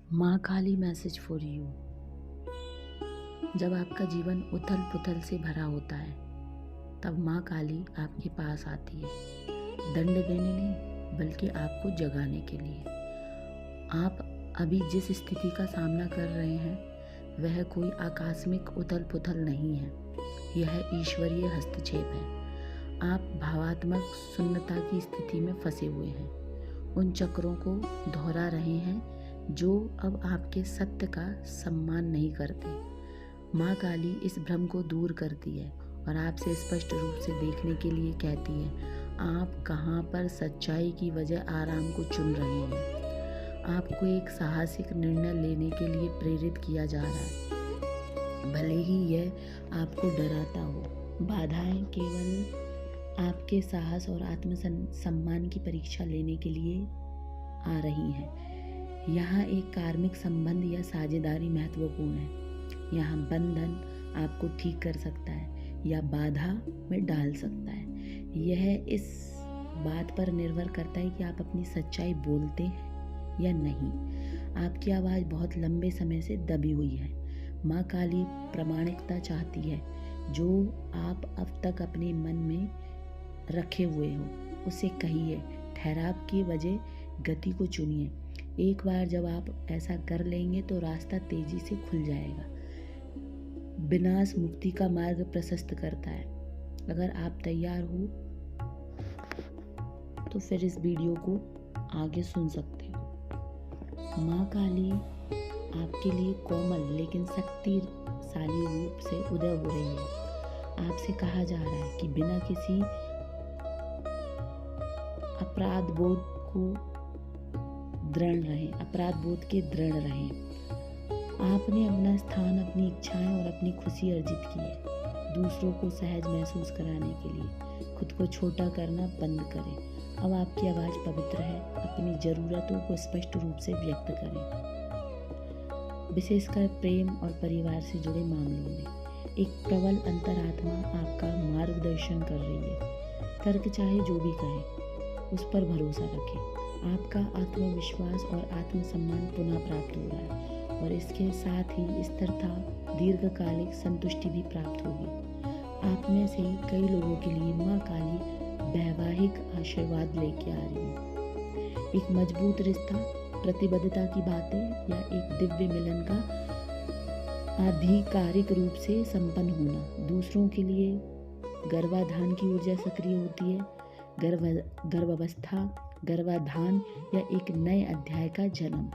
माँ काली message for you. जब आपका जीवन उथल पुथल से भरा होता है तब माँ काली आपके पास आती है, दंड देने नहीं बल्कि आपको जगाने के लिए। आप अभी जिस स्थिति का सामना कर रहे हैं वह कोई आकस्मिक उथल पुथल नहीं है, यह ईश्वरीय हस्तक्षेप है। आप भावात्मक शून्यता की स्थिति में फंसे हुए हैं, उन चक्रों को दोहरा रहे हैं जो अब आपके सत्य का सम्मान नहीं करते। माँ काली इस भ्रम को दूर करती है और आपसे स्पष्ट रूप से देखने के लिए कहती है, आप कहाँ पर सच्चाई की वजह आराम को चुन रहे हैं। आपको एक साहसिक निर्णय लेने के लिए प्रेरित किया जा रहा है, भले ही यह आपको डराता हो। बाधाएं केवल आपके साहस और आत्मसम्मान की परीक्षा लेने के लिए आ रही हैं। यहाँ एक कार्मिक संबंध या साझेदारी महत्वपूर्ण है। यहाँ बंधन आपको ठीक कर सकता है या बाधा में डाल सकता है। यह इस बात पर निर्भर करता है कि आप अपनी सच्चाई बोलते हैं या नहीं। आपकी आवाज़ बहुत लंबे समय से दबी हुई है। माँ काली प्रामाणिकता चाहती है। जो आप अब तक अपने मन में रखे हुए हो उसे कहिए। ठहराव की वजह गति को चुनिए। एक बार जब आप ऐसा कर लेंगे तो रास्ता तेजी से खुल जाएगा। विनाश मुक्ति का मार्ग प्रशस्त करता है। अगर आप तैयार हो तो फिर इस वीडियो को आगे सुन सकते हो। माँ काली आपके लिए कोमल लेकिन शक्तिशाली रूप से उदय हो रही है। आपसे कहा जा रहा है कि बिना किसी अपराध बोध के दृढ़ रहें। आपने अपना स्थान, अपनी इच्छाएं और अपनी खुशी अर्जित की है। दूसरों को सहज महसूस कराने के लिए खुद को छोटा करना बंद करें। अब आपकी आवाज़ पवित्र है। अपनी ज़रूरतों को स्पष्ट रूप से व्यक्त करें, विशेषकर प्रेम और परिवार से जुड़े मामलों में। एक प्रबल अंतरात्मा आपका मार्गदर्शन कर रही है। तर्क चाहे जो भी कहे, उस पर भरोसा रखें। आपका आत्मविश्वास और आत्मसम्मान पुनः प्राप्त हो रहा है और इसके साथ ही स्थिरता, दीर्घकालिक संतुष्टि भी प्राप्त होगी। आप में से कई लोगों के लिए माँ काली वैवाहिक आशीर्वाद लेके आ रही है। एक मजबूत रिश्ता, प्रतिबद्धता की बातें या एक दिव्य मिलन का आधिकारिक रूप से संपन्न होना। दूसरों के लिए गर्भाधान की ऊर्जा सक्रिय होती है। गर्भावस्था, गर्भाधान या एक नए अध्याय का जन्म।